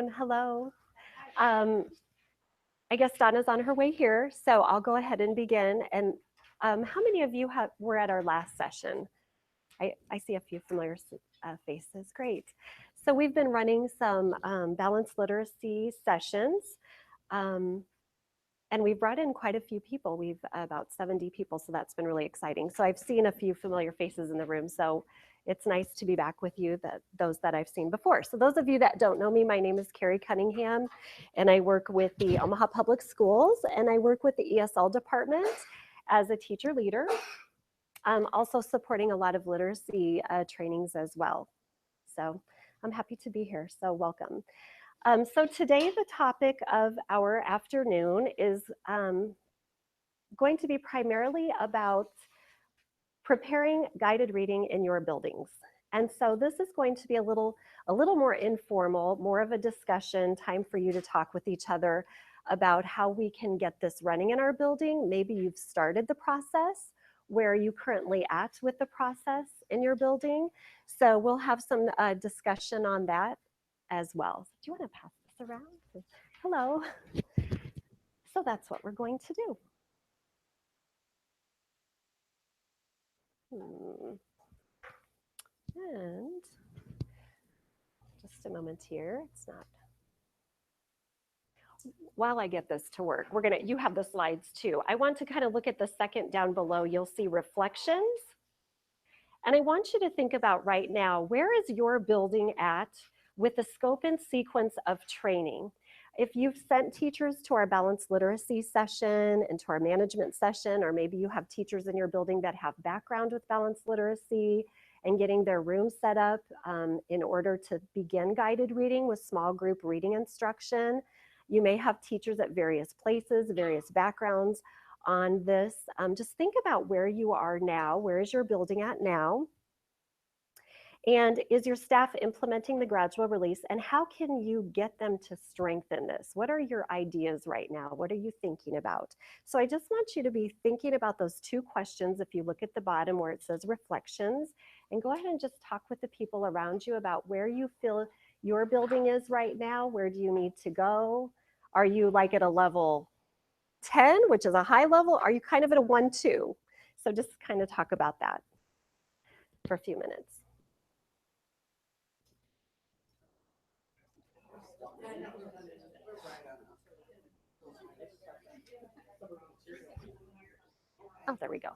Hello. Um, I guess Donna's on her way here, so I'll go ahead and begin. And how many of you were at our last session? I see a few familiar faces. Great. So we've been running some balanced literacy sessions, um, and we've brought in quite a few people. We've about 70 people, so that's been really exciting. So I've seen a few familiar faces in the room, so it's nice to be back with you, those that I've seen before. So those of you that don't know me, my name is Carrie Cunningham, and I work with the Omaha Public Schools, and I work with the ESL department as a teacher leader. I'm also supporting a lot of literacy trainings as well. So I'm happy to be here, so welcome. So today the topic of our afternoon is going to be primarily about preparing guided reading in your buildings. And so this is going to be a little more informal, more of a discussion, time for you to talk with each other about how we can get this running in our building. Maybe you've started the process. Where are you currently at with the process in your building? So we'll have some discussion on that as well. Do you want to pass this around? Hello. So that's what we're going to do. And just a moment here. It's not. While I get this to work, you have the slides too. I want to kind of look at the second down below. You'll see reflections. And I want you to think about right now, where is your building at with the scope and sequence of training? If you've sent teachers to our balanced literacy session and to our management session, or maybe you have teachers in your building that have background with balanced literacy and getting their room set up in order to begin guided reading with small group reading instruction. You may have teachers at various places, various backgrounds on this. Just think about where you are now. Where is your building at now? And is your staff implementing the gradual release? And how can you get them to strengthen this? What are your ideas right now? What are you thinking about? So I just want you to be thinking about those two questions. If you look at the bottom where it says reflections, and go ahead and just talk with the people around you about where you feel your building is right now. Where do you need to go? Are you like at a level 10, which is a high level? Are you kind of at a 1, 2? So just kind of talk about that for a few minutes. Oh, there we go.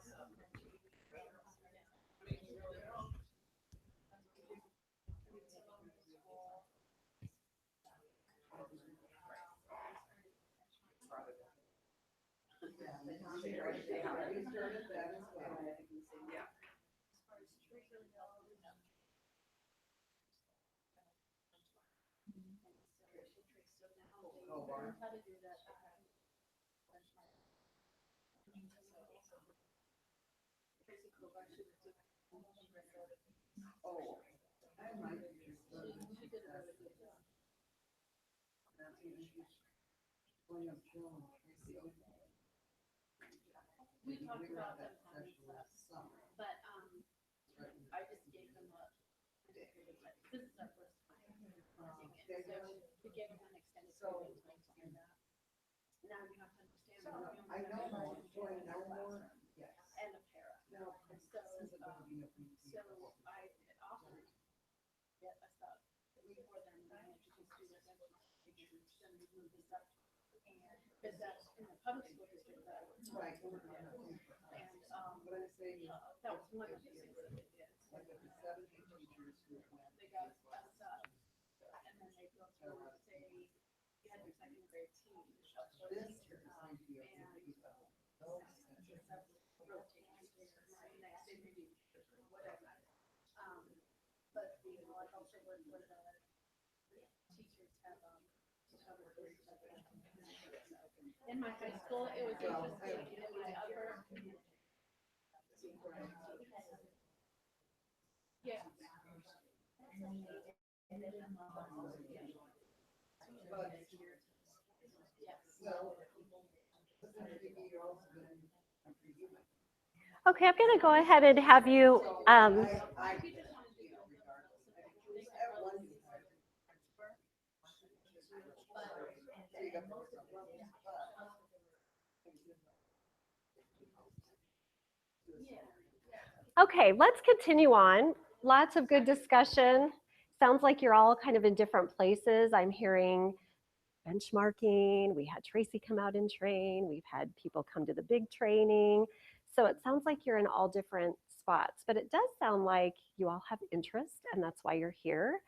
In my high school, it was interesting. In my upper, yeah. Okay, I'm going to go ahead and have you. Okay, let's continue on. Lots of good discussion. Sounds like you're all kind of in different places. I'm hearing benchmarking. We had Tracy come out and train. We've had people come to the big training. So it sounds like you're in all different spots, but it does sound like you all have interest, and that's why you're here.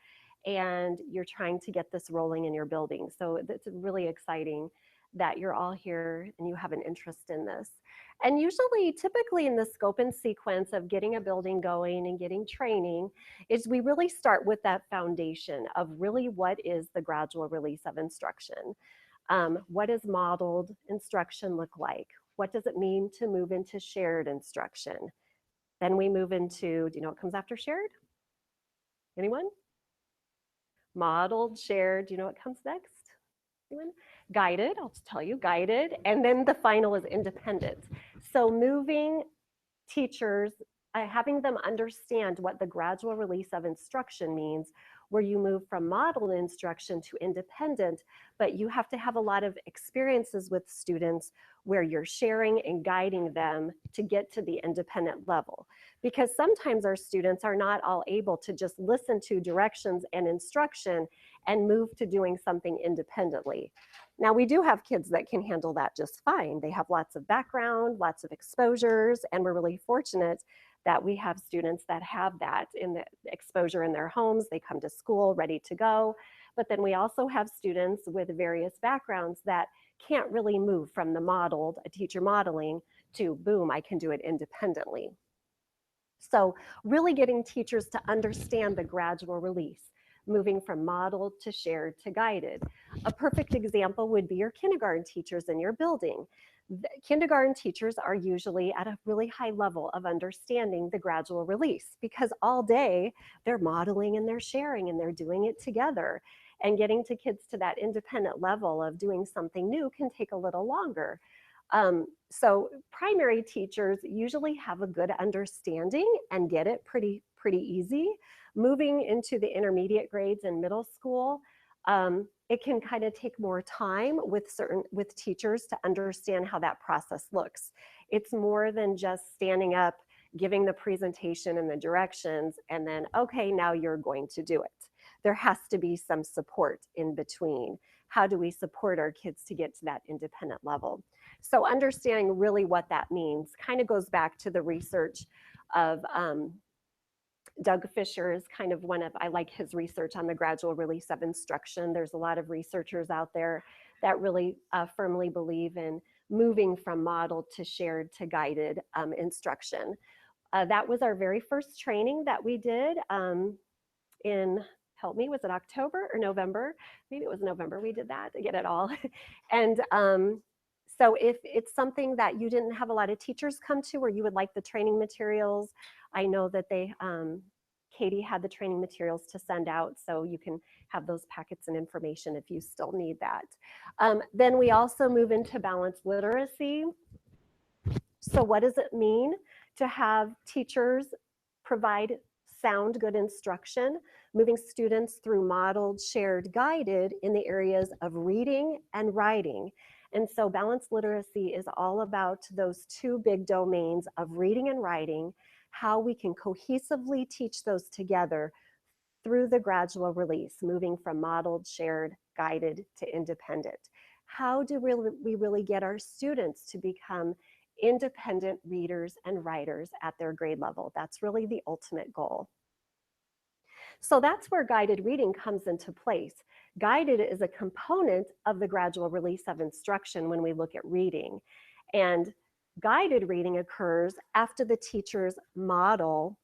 And you're trying to get this rolling in your building. So it's really exciting that you're all here and you have an interest in this. And usually, typically in the scope and sequence of getting a building going and getting training, is we really start with that foundation of really what is the gradual release of instruction. What does modeled instruction look like? What does it mean to move into shared instruction? Then we move into, do you know what comes after shared? Anyone? Modeled, shared, do you know what comes next? Anyone? Guided, I'll just tell you, guided. And then the final is independent. So moving teachers, having them understand what the gradual release of instruction means, where you move from modeled instruction to independent, but you have to have a lot of experiences with students where you're sharing and guiding them to get to the independent level. Because sometimes our students are not all able to just listen to directions and instruction and move to doing something independently. Now, we do have kids that can handle that just fine. They have lots of background, lots of exposures, and we're really fortunate that we have students that have that in the exposure in their homes. They come to school ready to go. But then we also have students with various backgrounds that can't really move from the modeled, a teacher modeling, to boom, I can do it independently. So really getting teachers to understand the gradual release, moving from modeled to shared to guided. A perfect example would be your kindergarten teachers in your building. The kindergarten teachers are usually at a really high level of understanding the gradual release because all day they're modeling and they're sharing and they're doing it together. And getting to kids to that independent level of doing something new can take a little longer. So primary teachers usually have a good understanding and get it pretty easy. Moving into the intermediate grades in middle school, it can kind of take more time with teachers to understand how that process looks. It's more than just standing up, giving the presentation and the directions, and then, okay, now you're going to do it. There has to be some support in between. How do we support our kids to get to that independent level? So understanding really what that means kind of goes back to the research of Doug Fisher is kind of I like his research on the gradual release of instruction. There's a lot of researchers out there that really firmly believe in moving from modeled to shared to guided instruction. That was our very first training that we did in, help me, was it October or November? Maybe it was November we did that, to get it all. And so if it's something that you didn't have a lot of teachers come to, or you would like the training materials, I know that Katie had the training materials to send out, so you can have those packets and information if you still need that. Then we also move into balanced literacy. So what does it mean to have teachers provide sound, good instruction, moving students through modeled, shared, guided in the areas of reading and writing? And so balanced literacy is all about those two big domains of reading and writing, how we can cohesively teach those together through the gradual release, moving from modeled, shared, guided to independent. How do we really get our students to become independent readers and writers at their grade level? That's really the ultimate goal. So that's where guided reading comes into place. Guided is a component of the gradual release of instruction when we look at reading. And guided reading occurs after the teachers model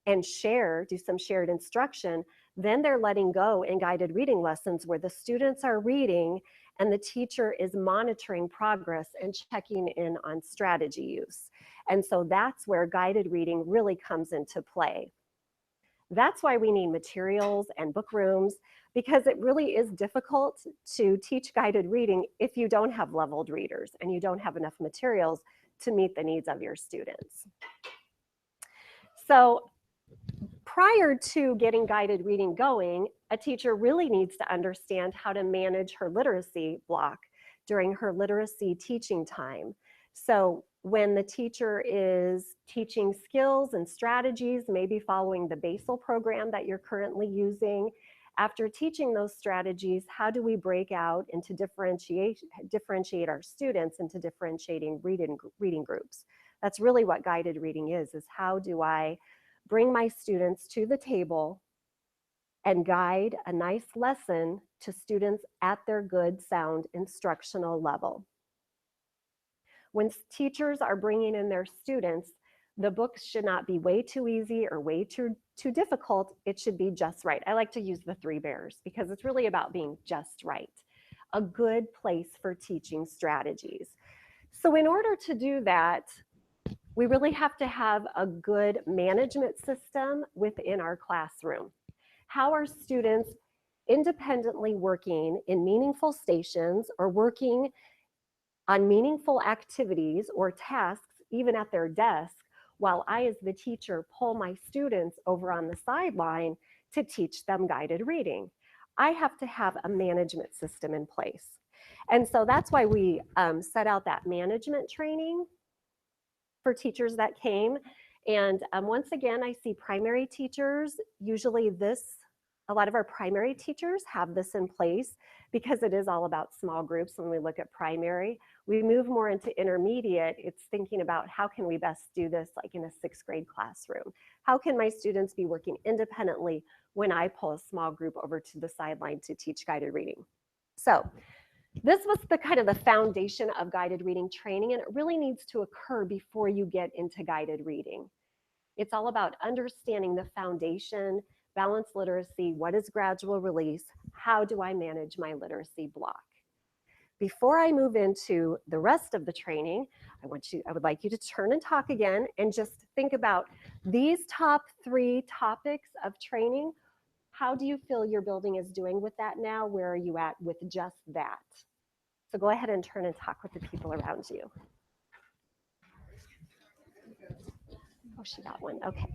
and do some shared instruction. Then they're letting go in guided reading lessons where the students are reading and the teacher is monitoring progress and checking in on strategy use. And so that's where guided reading really comes into play. That's why we need materials and book rooms, because it really is difficult to teach guided reading if you don't have leveled readers and you don't have enough materials to meet the needs of your students. So prior to getting guided reading going, a teacher really needs to understand how to manage her literacy block during her literacy teaching time. So when the teacher is teaching skills and strategies, maybe following the BASIL program that you're currently using, after teaching those strategies, how do we break out into differentiate our students into differentiating reading groups? That's really what guided reading is how do I bring my students to the table and guide a nice lesson to students at their good, sound instructional level. When teachers are bringing in their students, the books should not be way too easy or way too difficult. It should be just right. I like to use the 3 bears because it's really about being just right. A good place for teaching strategies. So in order to do that, we really have to have a good management system within our classroom. How are students independently working in meaningful stations or working on meaningful activities or tasks, even at their desk, while I, as the teacher, pull my students over on the sideline to teach them guided reading? I have to have a management system in place. And so that's why we set out that management training for teachers that came. And once again, I see primary teachers, usually a lot of our primary teachers have this in place because it is all about small groups when we look at primary. We move more into intermediate, it's thinking about how can we best do this like in a 6th grade classroom? How can my students be working independently when I pull a small group over to the sideline to teach guided reading? So this was the kind of the foundation of guided reading training, and it really needs to occur before you get into guided reading. It's all about understanding the foundation, balanced literacy, what is gradual release, how do I manage my literacy block? Before I move into the rest of the training, I would like you to turn and talk again and just think about these top 3 topics of training. How do you feel your building is doing with that now? Where are you at with just that? So go ahead and turn and talk with the people around you. Oh, she got one. Okay.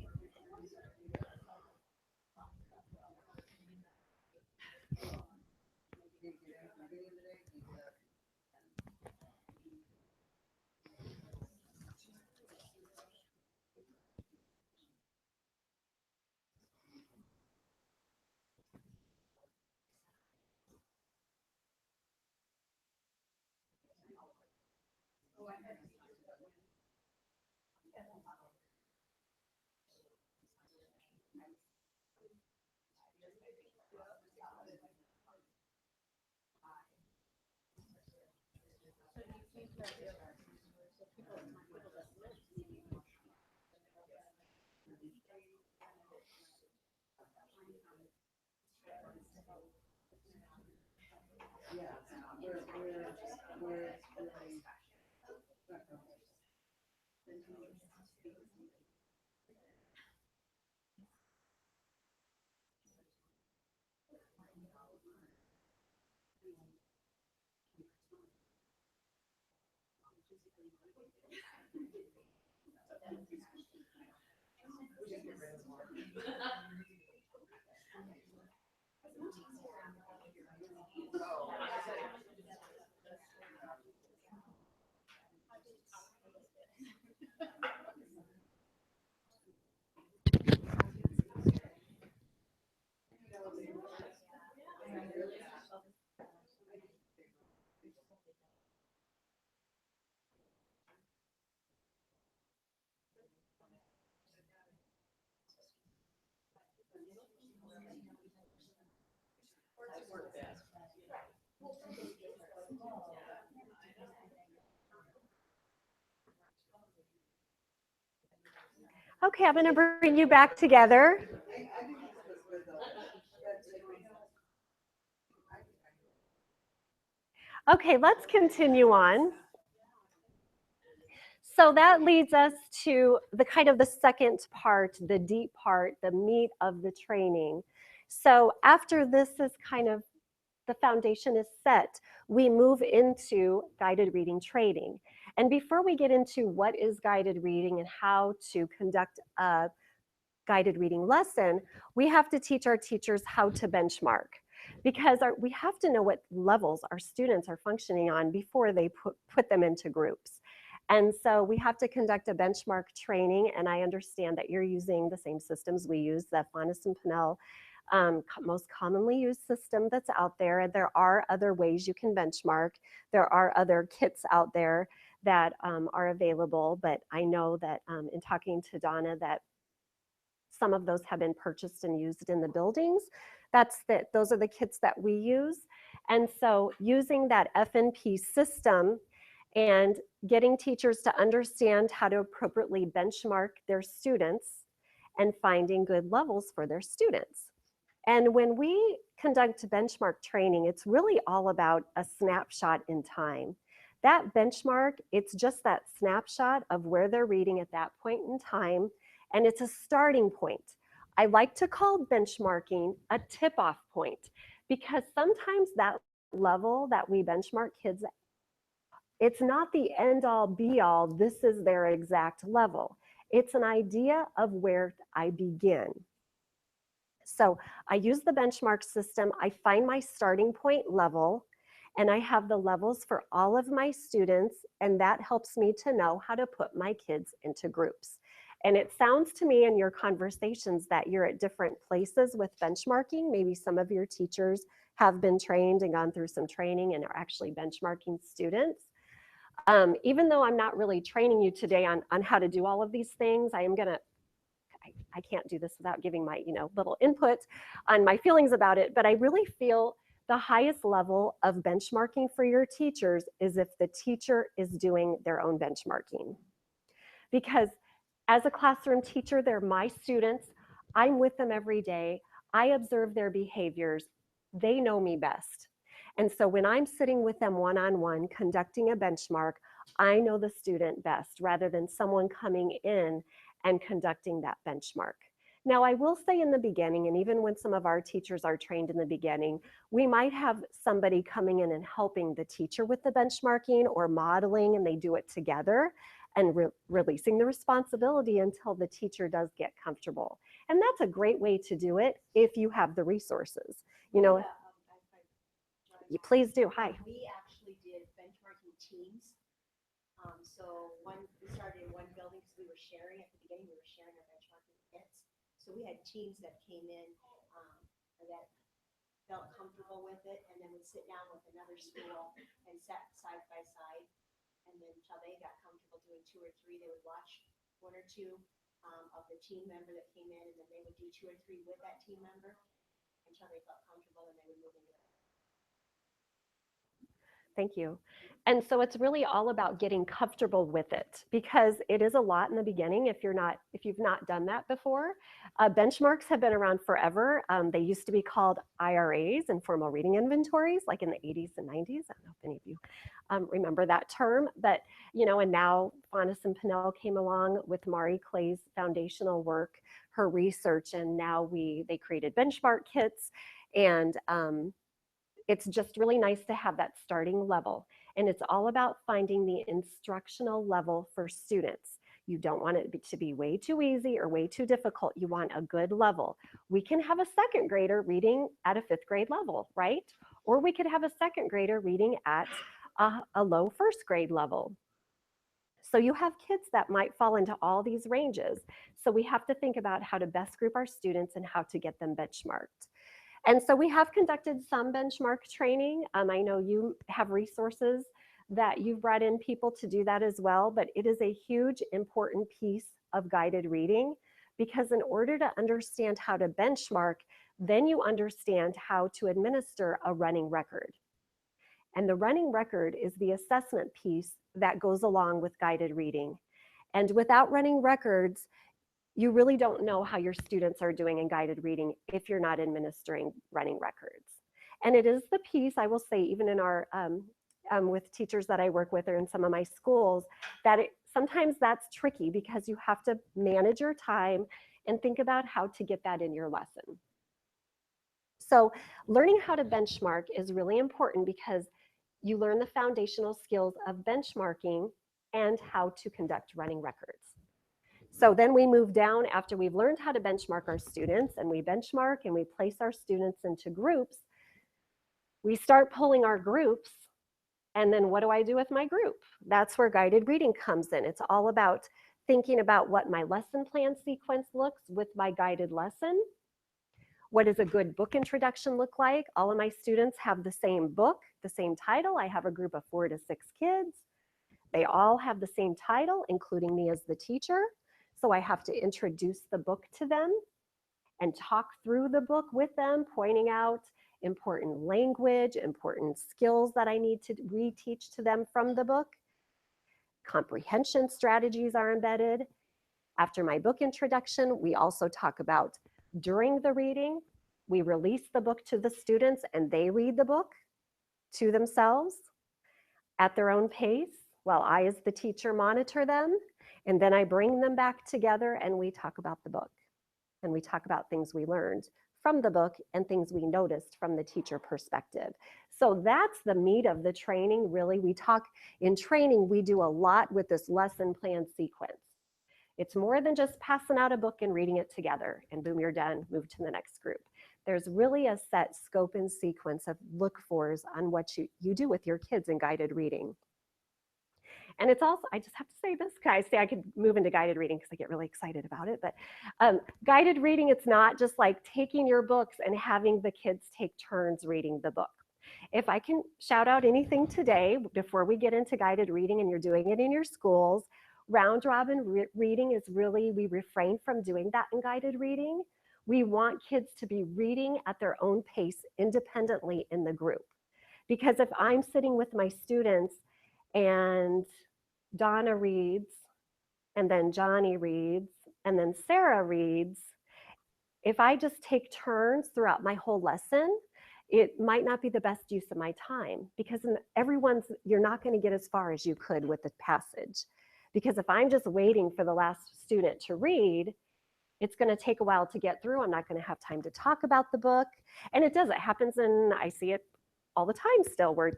Okay, I'm going to bring you back together. Okay, let's continue on. So that leads us to the kind of the second part, the deep part, the meat of the training. So after this is kind of the foundation is set, we move into guided reading training. And before we get into what is guided reading and how to conduct a guided reading lesson, we have to teach our teachers how to benchmark, because we have to know what levels our students are functioning on before they put them into groups. And so we have to conduct a benchmark training, and I understand that you're using the same systems we use, the Fonis and Pinnell most commonly used system that's out there. And there are other ways you can benchmark. There are other kits out there that are available, but I know that in talking to Donna that some of those have been purchased and used in the buildings. Those are the kits that we use. And so using that FNP system and getting teachers to understand how to appropriately benchmark their students and finding good levels for their students. And when we conduct benchmark training, it's really all about a snapshot in time. That benchmark, it's just that snapshot of where they're reading at that point in time, and it's a starting point. I like to call benchmarking a tip-off point, because sometimes that level that we benchmark kids, it's not the end-all be-all, this is their exact level. It's an idea of where I begin. So I use the benchmark system. I find my starting point level, and I have the levels for all of my students, and that helps me to know how to put my kids into groups. And it sounds to me in your conversations that you're at different places with benchmarking. Maybe some of your teachers have been trained and gone through some training and are actually benchmarking students. Even though I'm not really training you today on how to do all of these things, I can't do this without giving my little input on my feelings about it, but I really feel the highest level of benchmarking for your teachers is if the teacher is doing their own benchmarking. Because as a classroom teacher, they're my students. I'm with them every day. I observe their behaviors. They know me best. And so when I'm sitting with them one-on-one conducting a benchmark, I know the student best rather than someone coming in and conducting that benchmark. Now, I will say in the beginning, and even when some of our teachers are trained in the beginning, we might have somebody coming in and helping the teacher with the benchmarking or modeling, and they do it together and releasing the responsibility until the teacher does get comfortable. And that's a great way to do it if you have the resources. Please do. Hi. We actually did benchmarking teams. So we started in one building because we were sharing at the beginning. We were sharing our benchmarking kits. So we had teams that came in that felt comfortable with it, and then we'd sit down with another school and sat side by side. And then until they got comfortable doing 2 or 3, they would watch 1 or 2 of the team member that came in, and then they would do 2 or 3 with that team member until they felt comfortable, and they would move into it. Thank you. And so it's really all about getting comfortable with it, because it is a lot in the beginning if you've not done that before. Benchmarks have been around forever. They used to be called IRAs, informal reading inventories, like in the 80s and 90s. I don't know if any of you remember that term, but and now Fonis and Pinnell came along with Mari Clay's foundational work, her research, and now they created benchmark kits, and it's just really nice to have that starting level. And it's all about finding the instructional level for students. You don't want it to be way too easy or way too difficult. You want a good level. We can have a second grader reading at a 5th grade level, right? Or we could have a second grader reading at a low 1st grade level. So you have kids that might fall into all these ranges. So we have to think about how to best group our students and how to get them benchmarked. And so we have conducted some benchmark training. I know you have resources that you've brought in people to do that as well, but it is a huge, important piece of guided reading, because in order to understand how to benchmark, then you understand how to administer a running record. And the running record is the assessment piece that goes along with guided reading. And without running records, you really don't know how your students are doing in guided reading if you're not administering running records. And it is the piece, I will say, even in our, with teachers that I work with or in some of my schools, that sometimes that's tricky because you have to manage your time and think about how to get that in your lesson. So learning how to benchmark is really important because you learn the foundational skills of benchmarking and how to conduct running records. So then we move down after we've learned how to benchmark our students, and we benchmark and we place our students into groups. We start pulling our groups, and then what do I do with my group? That's where guided reading comes in. It's all about thinking about what my lesson plan sequence looks with my guided lesson. What does a good book introduction look like? All of my students have the same book, the same title. I have a group of 4 to 6 kids. They all have the same title, including me as the teacher. So I have to introduce the book to them and talk through the book with them, pointing out important language, important skills that I need to reteach to them from the book. Comprehension strategies are embedded. After my book introduction, we also talk about during the reading, we release the book to the students and they read the book to themselves at their own pace while I, as the teacher, monitor them. And then I bring them back together and we talk about the book. And we talk about things we learned from the book and things we noticed from the teacher perspective. So that's the meat of the training, really. We talk in training, we do a lot with this lesson plan sequence. It's more than just passing out a book and reading it together and boom, you're done, move to the next group. There's really a set scope and sequence of look-fors on what you do with your kids in guided reading. And it's also, I just have to say this, guys, see, I could move into guided reading because I get really excited about it, but guided reading, it's not just like taking your books and having the kids take turns reading the book. If I can shout out anything today before we get into guided reading and you're doing it in your schools, round robin reading is really, we refrain from doing that in guided reading. We want kids to be reading at their own pace independently in the group. Because if I'm sitting with my students and Donna reads, and then Johnny reads, and then Sarah reads, if I just take turns throughout my whole lesson, it might not be the best use of my time because you're not going to get as far as you could with the passage. Because if I'm just waiting for the last student to read, it's going to take a while to get through. I'm not going to have time to talk about the book. And it happens, and I see it all the time still, where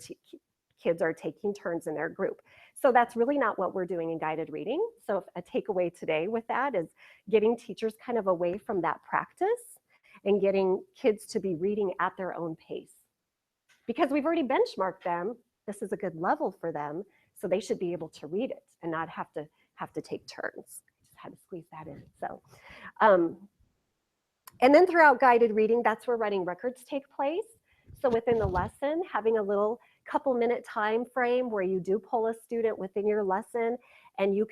kids are taking turns in their group. So that's really not what we're doing in guided reading. So a takeaway today with that is getting teachers kind of away from that practice and getting kids to be reading at their own pace. Because we've already benchmarked them, this is a good level for them, so they should be able to read it and not have to take turns. I just had to squeeze that in. So, and then throughout guided reading, that's where running records take place. So within the lesson, having a little couple-minute time frame where you do pull a student within your lesson and you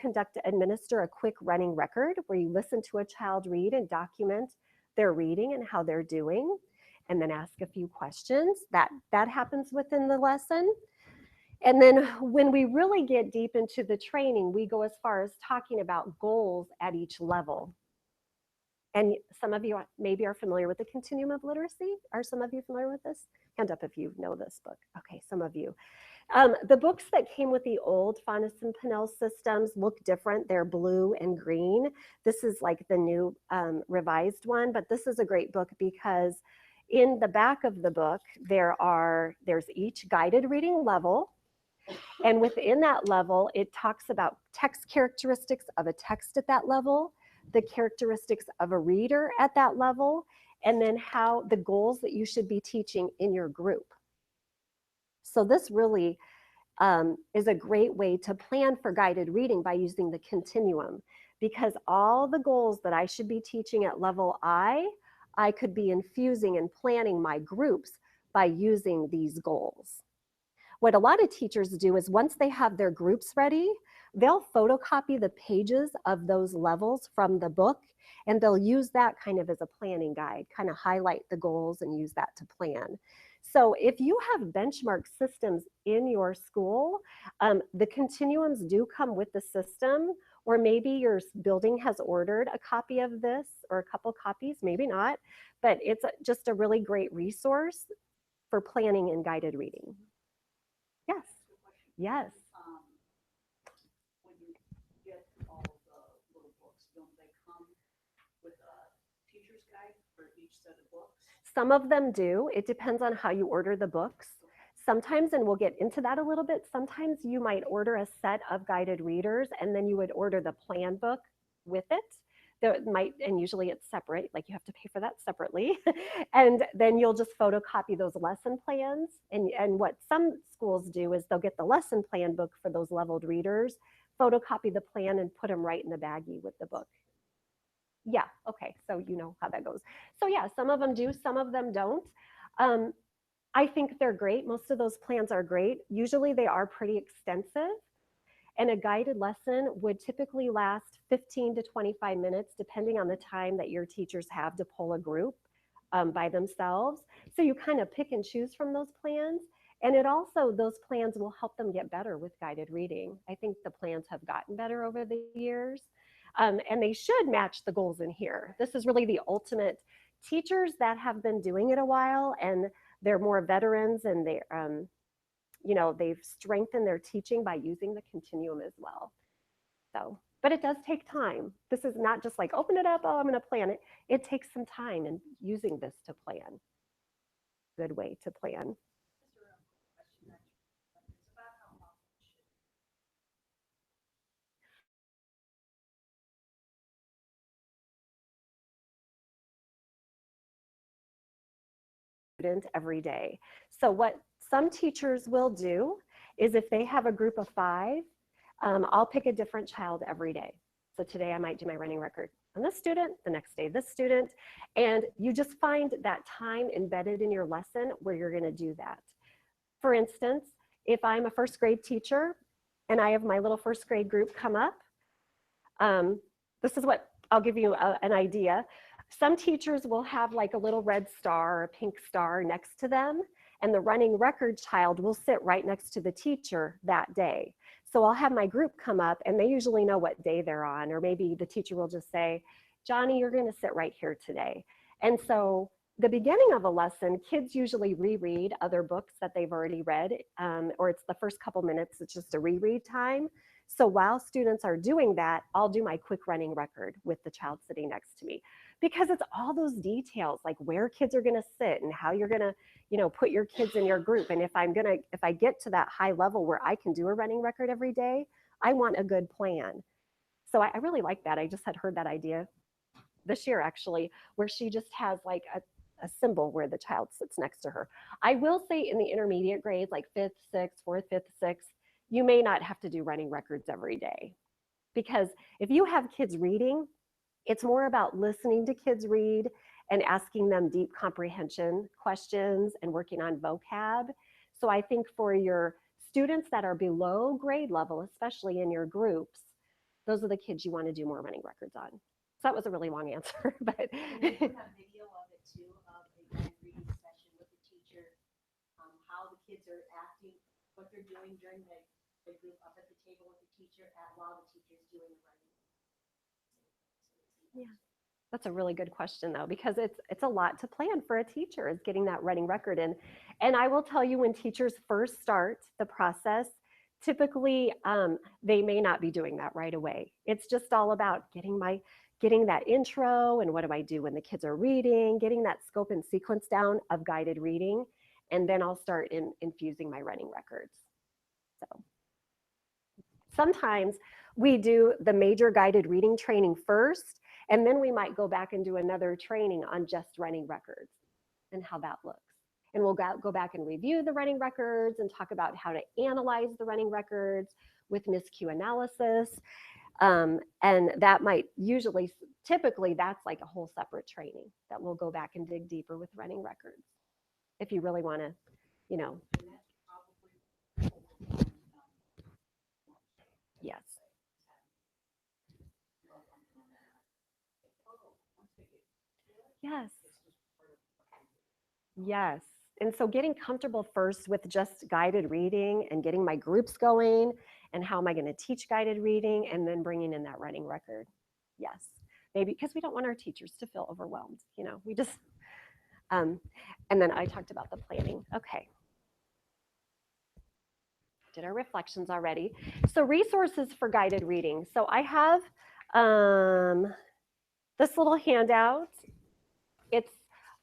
administer a quick running record where you listen to a child read and document their reading and how they're doing, and then ask a few questions. That happens within the lesson. And then when we really get deep into the training, we go as far as talking about goals at each level. And some of you maybe are familiar with the Continuum of Literacy. Are some of you familiar with this? Hand up if you know this book. Okay, some of you. The books that came with the old Faunus and Pinnell systems look different. They're blue and green. This is like the new revised one, but this is a great book because in the back of the book, there's each guided reading level. And within that level, it talks about text characteristics of a text at that level, the characteristics of a reader at that level, and then how the goals that you should be teaching in your group. So this really is a great way to plan for guided reading by using the continuum, because all the goals that I should be teaching at level I could be infusing and planning my groups by using these goals. What a lot of teachers do is once they have their groups ready, they'll photocopy the pages of those levels from the book, and they'll use that kind of as a planning guide, kind of highlight the goals and use that to plan. So if you have benchmark systems in your school, the continuums do come with the system, or maybe your building has ordered a copy of this or a couple copies, maybe not, but it's just a really great resource for planning and guided reading. Yes. Yes. When you get all the little books, don't they come with a teacher's guide for each set of books? Some of them do. It depends on how you order the books. Sometimes, and we'll get into that a little bit, sometimes you might order a set of guided readers and then you would order the plan book with it. That might, and usually it's separate, like you have to pay for that separately. And then you'll just photocopy those lesson plans. And what some schools do is they'll get the lesson plan book for those leveled readers, photocopy the plan and put them right in the baggie with the book. Yeah, okay, so you know how that goes. So yeah, some of them do, some of them don't. I think they're great. Most of those plans are great. Usually they are pretty extensive. And a guided lesson would typically last 15 to 25 minutes, depending on the time that your teachers have to pull a group by themselves. So you kind of pick and choose from those plans. And it also, those plans will help them get better with guided reading. I think the plans have gotten better over the years. And they should match the goals in here. This is really the ultimate. Teachers that have been doing it a while and they're more veterans and they're, you know, they've strengthened their teaching by using the continuum as well. So, but it does take time. This is not just like open it up, oh, I'm going to plan it. It takes some time in using this to plan. Good way to plan. Every day. So what some teachers will do is if they have a group of 5, I'll pick a different child every day. So today I might do my running record on this student, the next day this student, and you just find that time embedded in your lesson where you're going to do that. For instance, if I'm a first grade teacher and I have my little first grade group come up, this is what I'll give you an idea. Some teachers will have like a little red star or a pink star next to them, and the running record child will sit right next to the teacher that day. So I'll have my group come up and they usually know what day they're on, or maybe the teacher will just say, Johnny, you're going to sit right here today. And so the beginning of a lesson, kids usually reread other books that they've already read, or it's the first couple minutes, it's just a reread time. So while students are doing that, I'll do my quick running record with the child sitting next to me, because it's all those details, like where kids are going to sit and how you're going to, you know, put your kids in your group. And if I get to that high level where I can do a running record every day, I want a good plan. So I really like that. I just had heard that idea this year, actually, where she just has like a symbol where the child sits next to her. I will say in the intermediate grades, like 5th, 6th, 4th, 5th, 6th, you may not have to do running records every day. Because if you have kids reading, it's more about listening to kids read and asking them deep comprehension questions and working on vocab. So I think for your students that are below grade level, especially in your groups, those are the kids you want to do more running records on. So that was a really long answer, but. And we do have video of it too, of a guided reading session with the teacher, how the kids are acting, what they're doing during the group up at the table with the teacher while the teacher's doing the running. Yeah, that's a really good question though, because it's a lot to plan for a teacher, is getting that running record in. And I will tell you, when teachers first start the process, typically they may not be doing that right away. It's just all about getting that intro and what do I do when the kids are reading, getting that scope and sequence down of guided reading, and then I'll start infusing my running records. So sometimes we do the major guided reading training first, and then we might go back and do another training on just running records and how that looks. And we'll go back and review the running records and talk about how to analyze the running records with miscue analysis. And that might typically that's like a whole separate training that we'll go back and dig deeper with running records. If you really want to, you know. Yes. Yes. Yes. And so getting comfortable first with just guided reading and getting my groups going and how am I going to teach guided reading, and then bringing in that running record. Yes. Maybe because we don't want our teachers to feel overwhelmed. You know, we just, and then I talked about the planning. Okay. Did our reflections already. So resources for guided reading. So I have this little handout. It's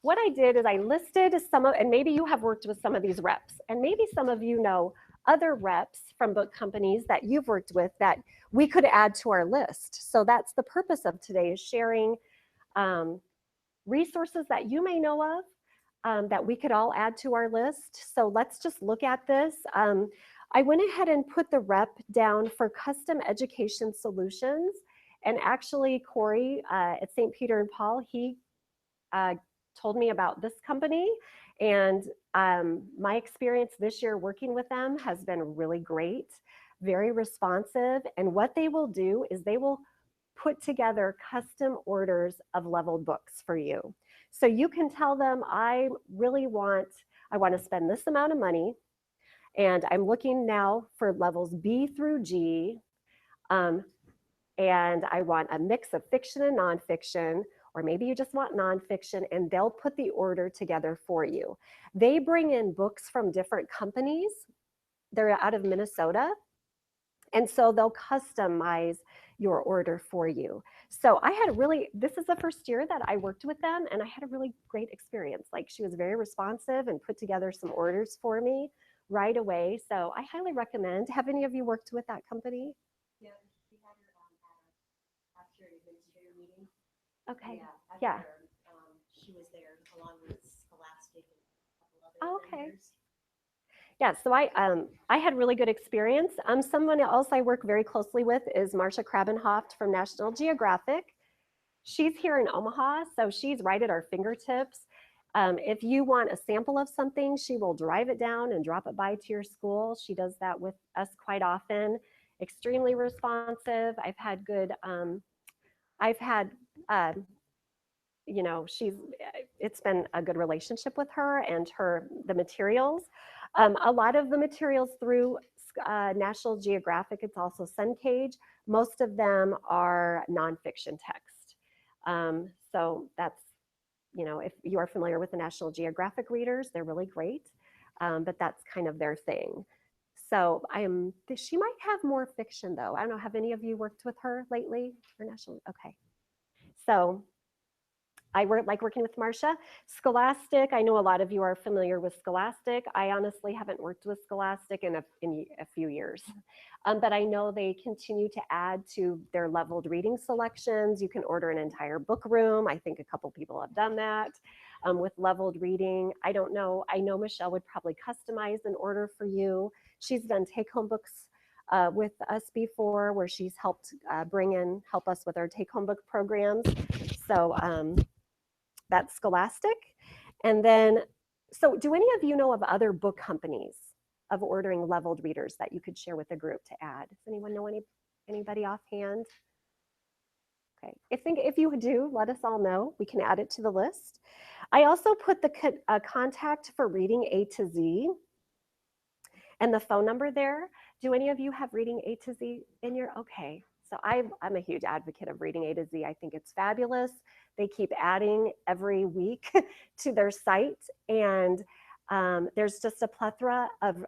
what I did is I listed some of, and maybe you have worked with some of these reps, and maybe some of you know other reps from book companies that you've worked with that we could add to our list. So that's the purpose of today, is sharing resources that you may know of that we could all add to our list. So let's just look at this. I went ahead and put the rep down for Custom Education Solutions. And actually, Corey at St. Peter and Paul, he told me about this company. And my experience this year working with them has been really great, very responsive. And what they will do is they will put together custom orders of leveled books for you. So you can tell them, I want to spend this amount of money, and I'm looking now for levels B through G, and I want a mix of fiction and nonfiction, or maybe you just want nonfiction, and they'll put the order together for you. They bring in books from different companies. They're out of Minnesota, and so they'll customize your order for you. So this is the first year that I worked with them, and I had a really great experience. Like, she was very responsive and put together some orders for me right away. So I highly recommend. Have any of you worked with that company? Yeah, we had her after an administrator meeting. Okay. Yeah. Yeah. She was there along with Scholastic and a couple other Oh, okay. vendors. Yeah, so I had really good experience. Someone else I work very closely with is Marcia Krabenhoft from National Geographic. She's here in Omaha, so she's right at our fingertips. If you want a sample of something, she will drive it down and drop it by to your school. She does that with us quite often. Extremely responsive. It's been a good relationship with her and the materials. A lot of the materials through National Geographic, it's also SunCage. Most of them are nonfiction text. So that's, if you are familiar with the National Geographic readers, they're really great, but that's kind of their thing. So she might have more fiction though. I don't know, have any of you worked with her lately for National? Okay. So I like working with Marcia. Scholastic, I know a lot of you are familiar with Scholastic. I honestly haven't worked with Scholastic in a few years. But I know they continue to add to their leveled reading selections. You can order an entire book room. I think a couple people have done that with leveled reading. I don't know. I know Michelle would probably customize an order for you. She's done take-home books with us before, where she's helped help us with our take-home book programs. So that's Scholastic. And then, so do any of you know of other book companies of ordering leveled readers that you could share with the group to add? Does anyone know anybody offhand? Okay, if you do, let us all know. We can add it to the list. I also put the contact for Reading A to Z and the phone number there. Do any of you have Reading A to Z in your? Okay, so I'm a huge advocate of Reading A to Z. I think it's fabulous. They keep adding every week to their site, and there's just a plethora of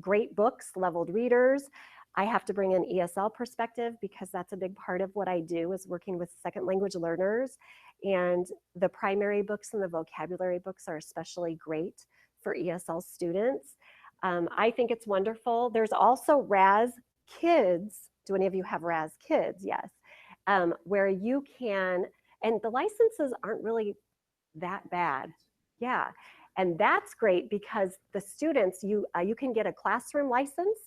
great books, leveled readers. I have to bring in ESL perspective because that's a big part of what I do, is working with second language learners. And the primary books and the vocabulary books are especially great for ESL students. I think it's wonderful. There's also Raz Kids. Do any of you have Raz Kids? Yes. Where you can, and the licenses aren't really that bad. Yeah. And that's great because the students, you can get a classroom license.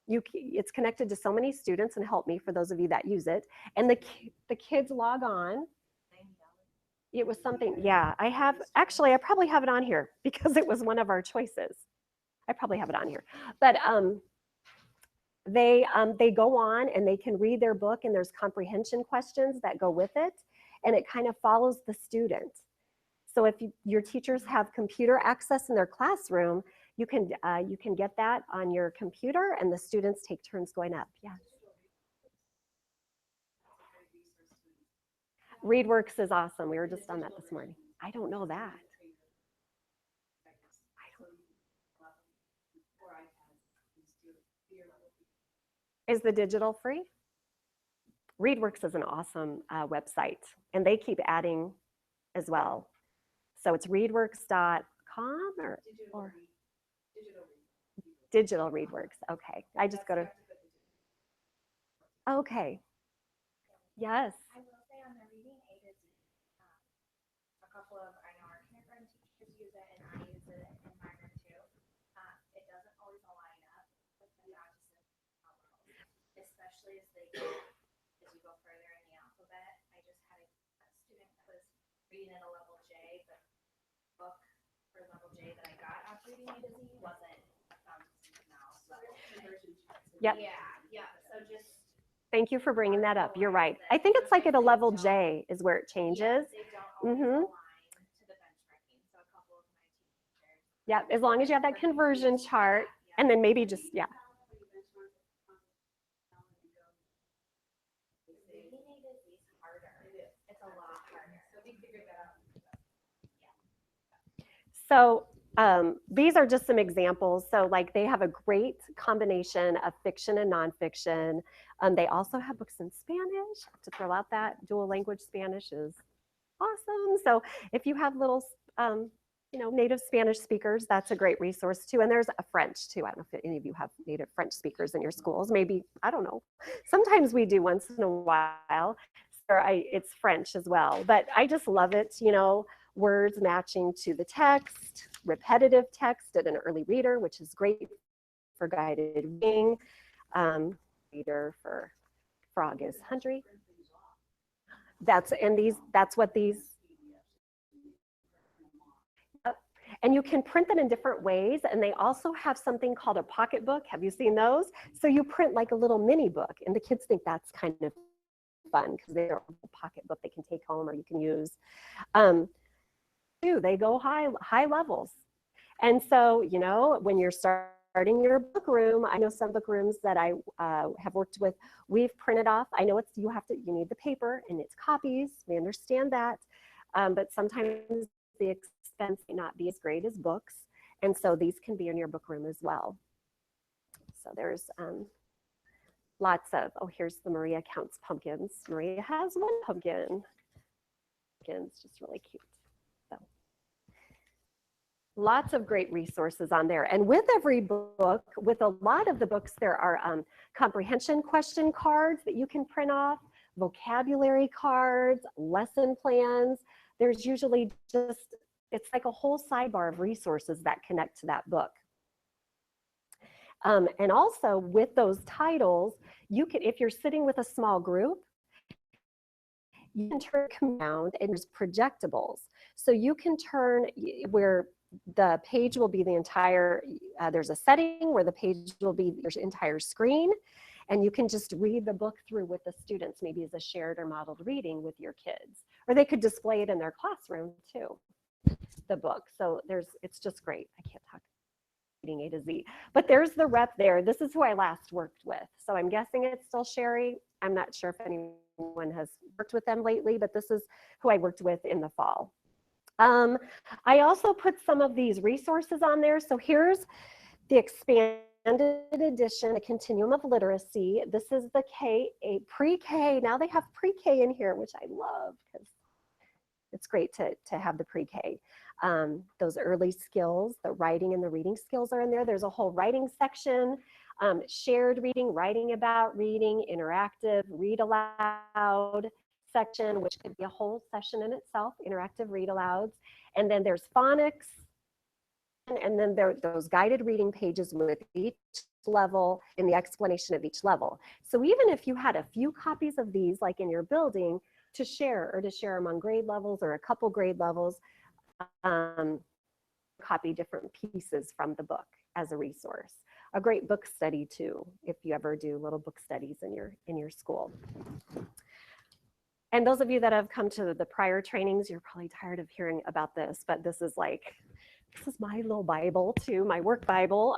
It's connected to so many students, and help me for those of you that use it. And the kids log on. It was something, yeah, I probably have it on here because it was one of our choices. I probably have it on here. But they go on and they can read their book, and there's comprehension questions that go with it, and it kind of follows the student. So if your teachers have computer access in their classroom, you can get that on your computer, and the students take turns going up. Yeah. ReadWorks is awesome. We were just on that this morning. I don't know that. Is the digital free? ReadWorks is an awesome website, and they keep adding as well. So it's readworks.com or Digital ReadWorks. Okay. I just go to, okay. Yes. I will say on the reading A to Z, a couple of, I know our kindergarten teachers use it and I use it in my room too. It doesn't always align up with the autism levels, especially as they go, as you go further in the alphabet. I just had a student that was reading at a level J, but book for level J that I got off reading A to Z wasn't autism now. So Yep. yeah. So just Thank you for bringing that up. You're right. I think it's like at a level J is where it changes. they don't always Mhm. align to the benchmarking. So a couple of my teachers. Yeah, as long as you have that conversion chart, and then maybe just, yeah. Reading A to Z is harder. It's a lot harder. So we figured that out. So these are just some examples. So like they have a great combination of fiction and nonfiction. They also have books in Spanish. To throw out that dual language Spanish is awesome. So if you have little, native Spanish speakers, that's a great resource too. And there's a French too. I don't know if any of you have native French speakers in your schools. Maybe, I don't know. Sometimes we do once in a while. It's French as well. But I just love it, words matching to the text, repetitive text at an early reader, which is great for guided reading. Reader for Frog is Hungry. That's what these. And you can print them in different ways. And they also have something called a pocketbook. Have you seen those? So you print like a little mini book, and the kids think that's kind of fun because they're a pocketbook they can take home or you can use. They go high levels. And so, when you're starting your book room, I know some book rooms that I have worked with, we've printed off. I know you need the paper and it's copies. We understand that. But sometimes the expense may not be as great as books. And so these can be in your book room as well. So there's lots of, here's the Maria Counts Pumpkins. Maria has one pumpkin. Pumpkin's just really cute. So lots of great resources on there. And with every book, with a lot of the books, there are comprehension question cards that you can print off, vocabulary cards, lesson plans. There's usually it's like a whole sidebar of resources that connect to that book. And also with those titles, you can, if you're sitting with a small group, you can turn around and there's projectables. So you can turn where the page will be the entire, there's a setting where the page will be your entire screen, and you can just read the book through with the students, maybe as a shared or modeled reading with your kids. Or they could display it in their classroom too, the book. So it's just great. I can't talk reading A to Z, but there's the rep there. This is who I last worked with. So I'm guessing it's still Sherry. I'm not sure if anyone has worked with them lately, but this is who I worked with in the fall. I also put some of these resources on there. So here's the expanded edition, the Continuum of Literacy. This is the pre-K. Now they have pre-K in here, which I love because it's great to have the pre-K. Those early skills, the writing and the reading skills are in there. There's a whole writing section, shared reading, writing about reading, interactive, read aloud section, which could be a whole session in itself, interactive read alouds. And then there's phonics. And then there are those guided reading pages with each level and the explanation of each level. So even if you had a few copies of these, like in your building, to share among grade levels or a couple grade levels, copy different pieces from the book as a resource. A great book study too, if you ever do little book studies in your school. And those of you that have come to the prior trainings, you're probably tired of hearing about this, but this is my little Bible too, my work Bible.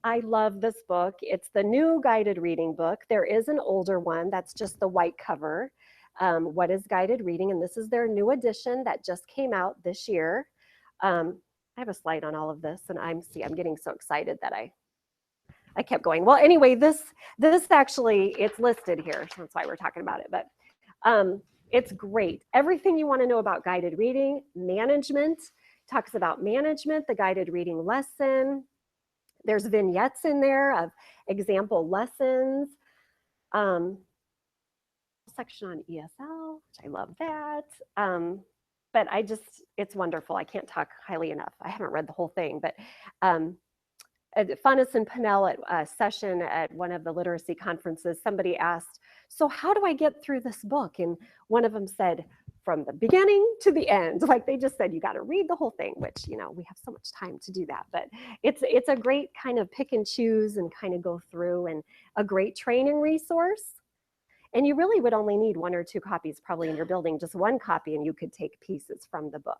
I love this book. It's the new guided reading book. There is an older one that's just the white cover. What is guided reading? And this is their new edition that just came out this year. I have a slide on all of this, and I'm getting so excited that I kept going. Well, anyway, this actually, it's listed here. So that's why we're talking about it, but it's great. Everything you want to know about guided reading, management, talks about management, the guided reading lesson, There's vignettes in there of example lessons. Section on ESL, which I love that. But it's wonderful. I can't talk highly enough. I haven't read the whole thing, but at Funes and Pinnell at a session at one of the literacy conferences, somebody asked, so how do I get through this book? And one of them said, from the beginning to the end. Like they just said, you got to read the whole thing, which, we have so much time to do that. But it's a great kind of pick and choose and kind of go through, and a great training resource. And you really would only need 1 or 2 copies probably in your building, just 1 copy, and you could take pieces from the book.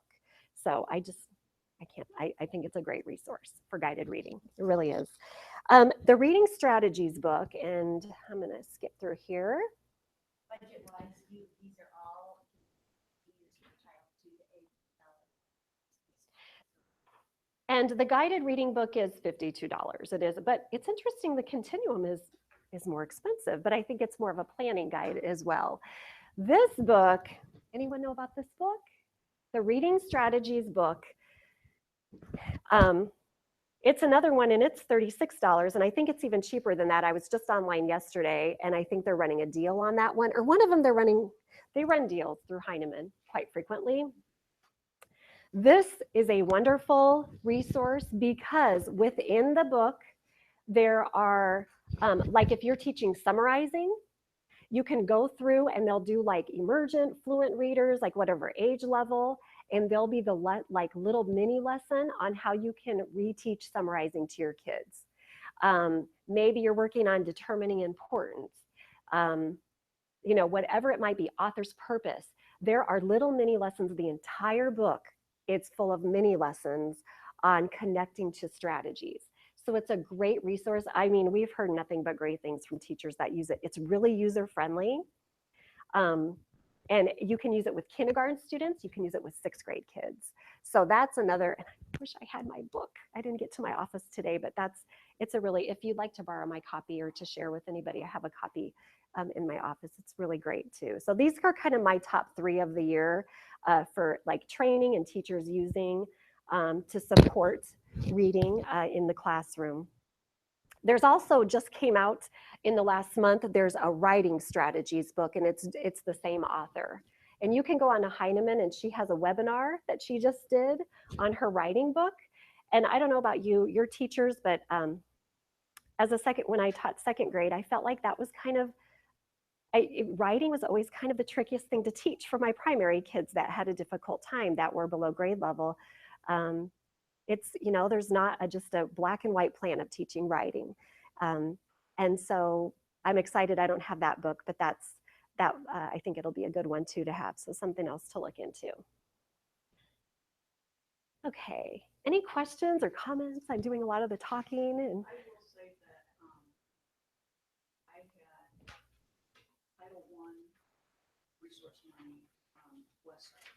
So I think it's a great resource for guided reading. It really is. The Reading Strategies book, and I'm going to skip through here. Budget-wise, these are all used for child 2 to 8. And the guided reading book is $52. It is, but it's interesting. The Continuum is more expensive, but I think it's more of a planning guide as well. This book, anyone know about this book? The Reading Strategies book. It's another one, and it's $36, and I think it's even cheaper than that. I was just online yesterday, and I think they're running a deal on that one, or one of them they run deals through Heinemann quite frequently. This is a wonderful resource because within the book, there are, like if you're teaching summarizing, you can go through and they'll do like emergent, fluent readers, like whatever age level, and there'll be the like little mini lesson on how you can reteach summarizing to your kids. Maybe you're working on determining importance, whatever it might be, author's purpose. There are little mini lessons. The entire book, it's full of mini lessons on connecting to strategies. So it's a great resource. I mean, we've heard nothing but great things from teachers that use it. It's really user-friendly. And you can use it with kindergarten students. You can use it with 6th grade kids. So that's another, and I wish I had my book. I didn't get to my office today, but it's a really, if you'd like to borrow my copy or to share with anybody, I have a copy in my office. It's really great too. So these are kind of my top 3 of the year for like training and teachers using to support reading in the classroom. There's also, just came out in the last month, there's a writing strategies book, and it's the same author. And you can go on to Heinemann, and she has a webinar that she just did on her writing book. And I don't know about your teachers, but when I taught 2nd grade, I felt like that was kind of, writing was always kind of the trickiest thing to teach for my primary kids that had a difficult time, that were below grade level. It's, there's not just a black and white plan of teaching writing. And so I'm excited I don't have that book, but I think it'll be a good one too to have. So something else to look into. Okay, any questions or comments? I'm doing a lot of the talking. And I will say that I had Title I resource money from Westside,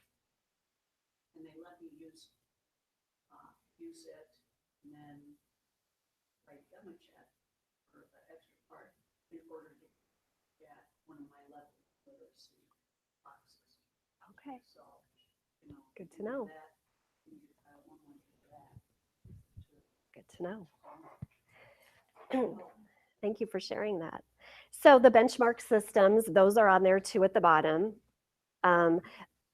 and they let me use it, and then write them a check for the extra part in order to get one of my level literacy boxes. okay, So, good to know. that, I want to do that. Good to know. Thank you for sharing that. So the benchmark systems, those are on there too at the bottom.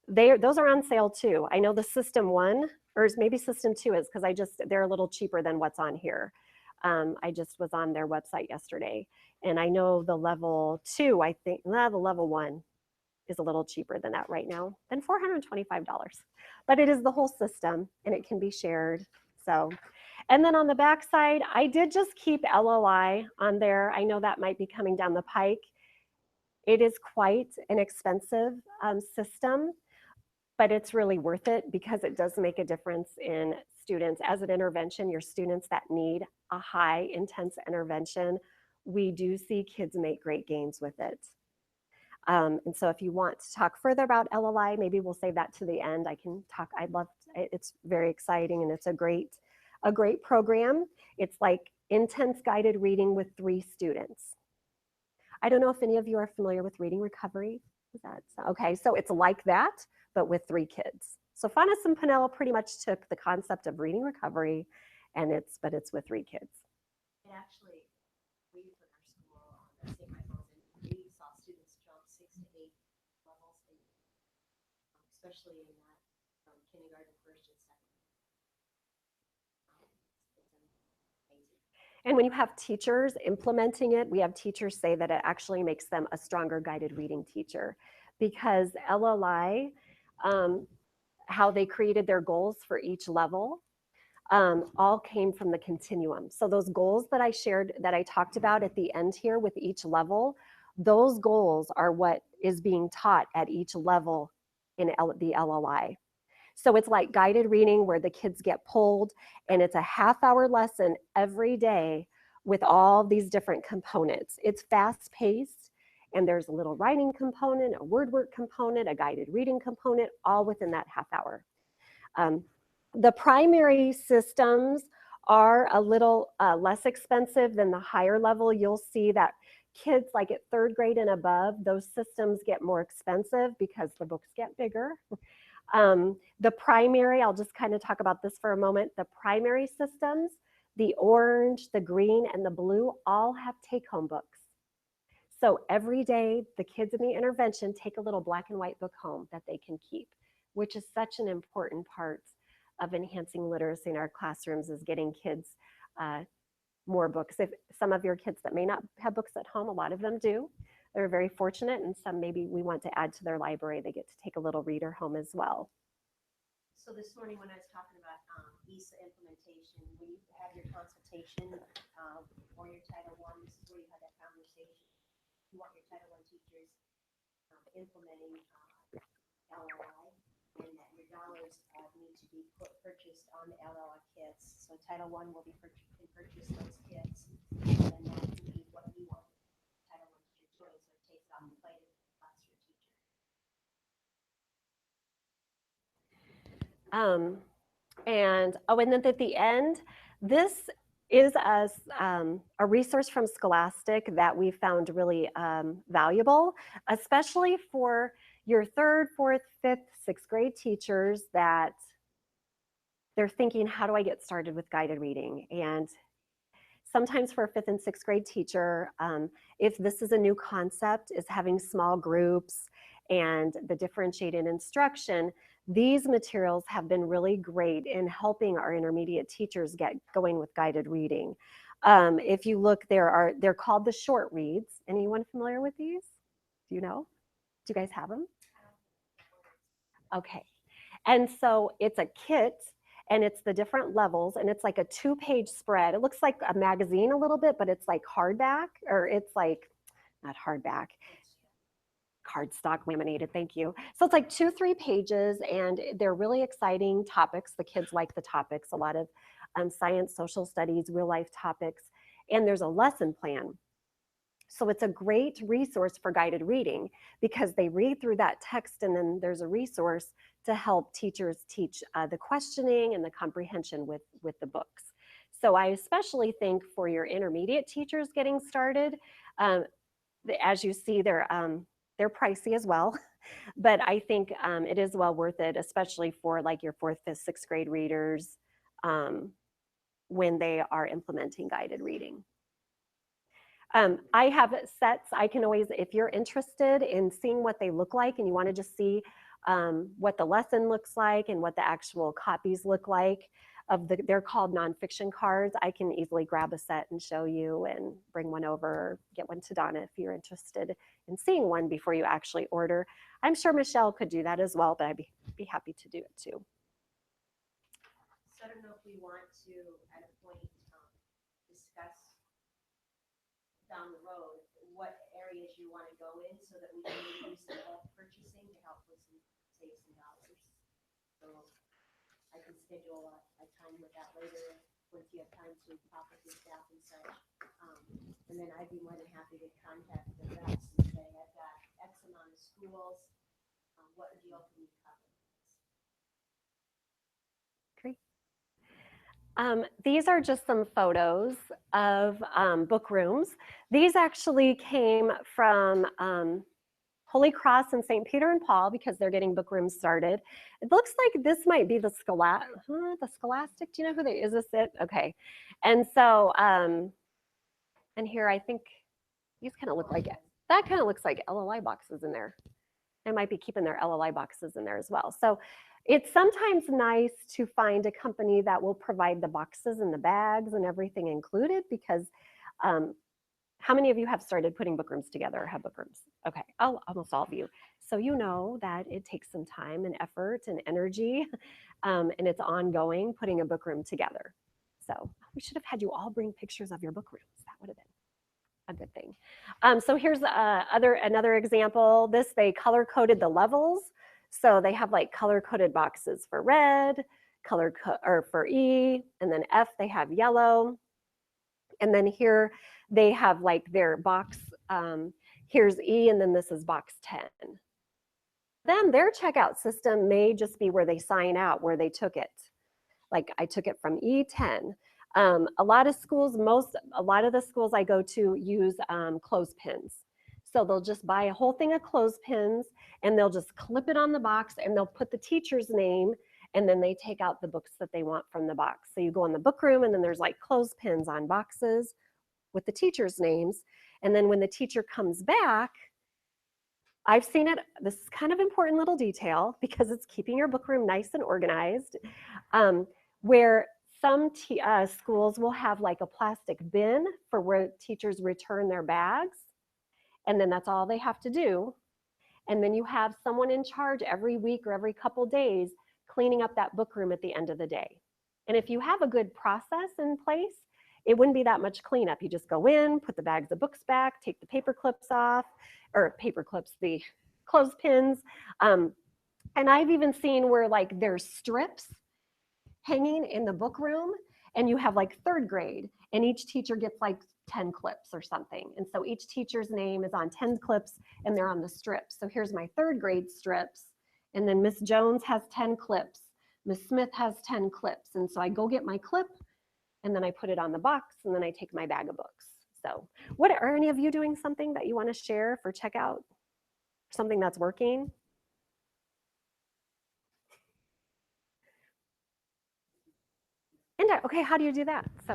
Those are on sale too. I know the System 1, or maybe System 2 is, because they're a little cheaper than what's on here. I just was on their website yesterday, and I know the Level 2, I think, the Level 1 is a little cheaper than that right now, than $425. But it is the whole system, and it can be shared. So, and then on the back side, I did just keep LLI on there. I know that might be coming down the pike. It is quite an expensive system, but it's really worth it because it does make a difference in students. As an intervention, your students that need a high intense intervention, we do see kids make great gains with it. And so if you want to talk further about LLI, maybe we'll save that to the end. I can talk, it's very exciting, and it's a great program. It's like intense guided reading with 3 students. I don't know if any of you are familiar with Reading Recovery. Is that okay? So it's like that, but with 3 kids. So Funes and Pinnell pretty much took the concept of Reading Recovery, and it's with 3 kids. actually, we put our school on the St. Michael's, and we saw students jump 6 to 8 levels, especially in that from kindergarten, first and second. It's amazing. And when you have teachers implementing it, we have teachers say that it actually makes them a stronger guided reading teacher, because LLI, how they created their goals for each level, all came from the continuum. So those goals that I shared, that I talked about at the end here with each level, those goals are what is being taught at each level in the LLI. So it's like guided reading where the kids get pulled, and it's a half-hour lesson every day with all these different components. It's fast-paced, and there's a little writing component, a word work component, a guided reading component, all within that half hour. The primary systems are a little less expensive than the higher level. You'll see that kids like at 3rd grade and above, those systems get more expensive because the books get bigger. The primary, I'll just kind of talk about this for a moment. The primary systems, the orange, the green, and the blue all have take-home books. So every day, the kids in the intervention take a little black and white book home that they can keep, which is such an important part of enhancing literacy in our classrooms, is getting kids more books. If some of your kids that may not have books at home, a lot of them do. They're very fortunate, and some maybe we want to add to their library. They get to take a little reader home as well. So this morning when I was talking about ESA implementation, when you have your consultation for your Title I, this is where you had that conversation. You want your Title I teachers implementing LLI, and that your dollars need to be purchased on the LLI kits. So Title I will be purchase those kits, and then that will be what you want Title I teacher doing, so it takes off the plate of the classroom teacher. And then at the end, this is a resource from Scholastic that we found really valuable, especially for your 3rd, 4th, 5th, 6th grade teachers that they're thinking, how do I get started with guided reading? And sometimes for a 5th and 6th grade teacher, if this is a new concept, is having small groups and the differentiated instruction, these materials have been really great in helping our intermediate teachers get going with guided reading. If you look, they're called the short reads. Anyone familiar with these? Do you know? Do you guys have them? Okay. And so it's a kit, and it's the different levels, and it's like a 2-page spread. It looks like a magazine a little bit, but it's like hardback, or it's like, not hardback, cardstock laminated, thank you. So it's like 2-3 pages, and they're really exciting topics. The kids like the topics, a lot of science, social studies, real life topics, and there's a lesson plan. So it's a great resource for guided reading because they read through that text, and then there's a resource to help teachers teach the questioning and the comprehension with the books. So I especially think for your intermediate teachers getting started, as you see, they're pricey as well, but I think it is well worth it, especially for like your 4th, 5th, 6th grade readers when they are implementing guided reading. I have sets. I can always, if you're interested in seeing what they look like and you want to just see what the lesson looks like and what the actual copies look like, they're called nonfiction cards. I can easily grab a set and show you and bring one over, or get one to Donna if you're interested in seeing one before you actually order. I'm sure Michelle could do that as well, but I'd be happy to do it too. So I don't know if we want to, at a point, discuss down the road what areas you want to go in so that we can maybe do some bulk purchasing to help with save some dollars. So I can schedule a time with that later once you have time to talk with your staff and such. And then I'd be more than happy to contact the reps and say, I've got X amount of schools. What deal can you cover? These are just some photos of book rooms. These actually came from Holy Cross and St. Peter and Paul because they're getting book rooms started. It looks like this might be the Scholastic. Do you know who they is? This it? Okay. And so And here, I think these kind of look like it. That kind of looks like LLI boxes in there. They might be keeping their LLI boxes in there as well. So it's sometimes nice to find a company that will provide the boxes and the bags and everything included, because how many of you have started putting book rooms together or have book rooms? Okay, almost all of you. So you know that it takes some time and effort and energy, and it's ongoing putting a book room together. So we should have had you all bring pictures of your book rooms. That would have been a good thing. So here's another example. They color coded the levels. So they have like color coded boxes for red, or for E, and then F they have yellow. And then here they have like their box, here's E, and then this is box 10. Then their checkout system may just be where they sign out, where they took it. Like I took it from E10. A lot of the schools I go to use clothespins. So they'll just buy a whole thing of clothespins and they'll just clip it on the box and they'll put the teacher's name, and then they take out the books that they want from the box. So you go in the book room and then there's like clothespins on boxes with the teacher's names. And then when the teacher comes back, I've seen it, this is kind of important little detail because it's keeping your book room nice and organized, where some schools will have like a plastic bin for where teachers return their bags, and then that's all they have to do. And then you have someone in charge every week or every couple days cleaning up that book room at the end of the day. And if you have a good process in place, it wouldn't be that much cleanup. You just go in, put the bags of books back, take the paper clips off, or the clothespins. And I've even seen where like there's strips hanging in the book room, and you have like third grade, and each teacher gets like 10 clips or something. And so each teacher's name is on 10 clips and they're on the strips. So here's my third grade strips, and then Miss Jones has 10 clips. Miss Smith has 10 clips. And so I go get my clip and then I put it on the box, and then I take my bag of books. So are any of you doing something that you want to share for checkout? Something that's working? And okay, how do you do that? So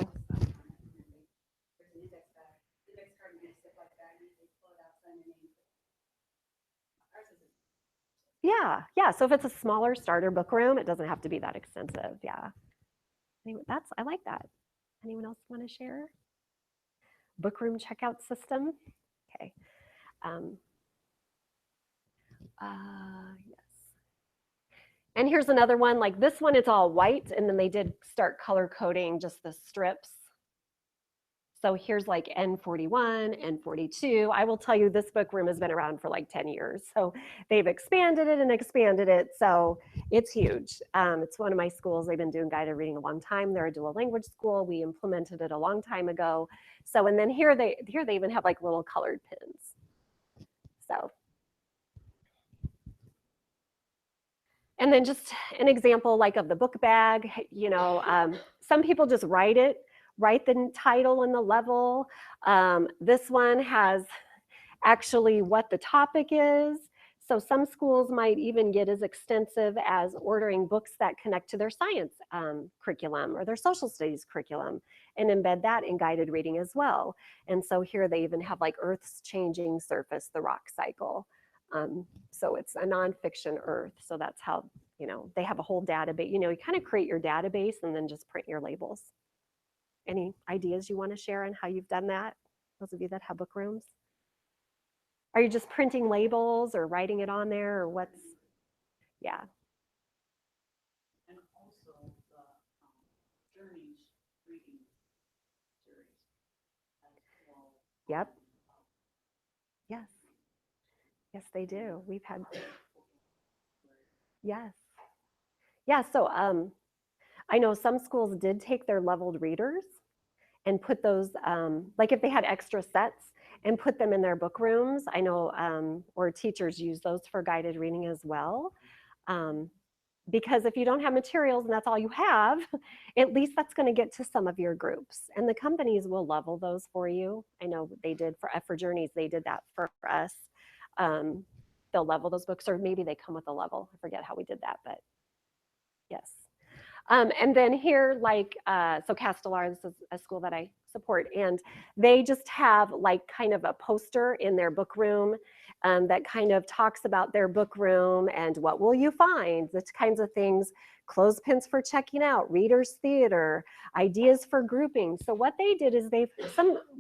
yeah. So if it's a smaller starter book room, it doesn't have to be that extensive. Yeah. I like that. Anyone else want to share? Book room checkout system. Okay. Yes. And here's another one. Like this one, it's all white, and then they did start color coding just the strips. So here's like N41, N42. I will tell you, this book room has been around for like 10 years. So they've expanded it and expanded it. So it's huge. It's one of my schools. They've been doing guided reading a long time. They're a dual language school. We implemented it a long time ago. So, and then here they even have like little colored pins. So. And then just an example like of the book bag, some people just write the title and the level. This one has actually what the topic is. So some schools might even get as extensive as ordering books that connect to their science curriculum or their social studies curriculum and embed that in guided reading as well. And so here they even have like Earth's changing surface, the rock cycle. So it's a nonfiction Earth. So that's how, they have a whole database. You kind of create your database and then just print your labels. Any ideas you want to share on how you've done that? Those of you that have book rooms? Are you just printing labels or writing it on there, or what's, yeah. And also the Journeys reading series as well. Yep. Yes. Yes, they do. We've had, yes. Yeah, so I know some schools did take their leveled readers and put those, like if they had extra sets, and put them in their book rooms. I know, or teachers use those for guided reading as well. Because if you don't have materials and that's all you have, at least that's going to get to some of your groups. And the companies will level those for you. I know they did for Journeys, they did that for us. They'll level those books, or maybe they come with a level. I forget how we did that, but yes. And then here, like, so Castelar, this is a school that I support. And they just have like kind of a poster in their book room that kind of talks about their book room and what will you find, the kinds of things, clothespins for checking out, readers theater, ideas for grouping. So what they did is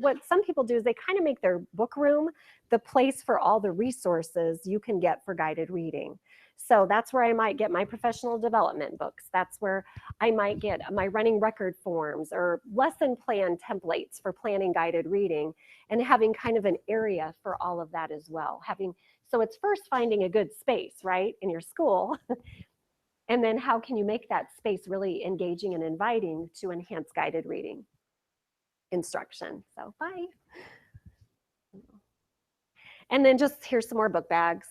what some people do is they kind of make their book room the place for all the resources you can get for guided reading. So that's where I might get my professional development books. That's where I might get my running record forms or lesson plan templates for planning guided reading, and having kind of an area for all of that as well. So it's first finding a good space, right, in your school. And then how can you make that space really engaging and inviting to enhance guided reading instruction? So bye. And then just here's some more book bags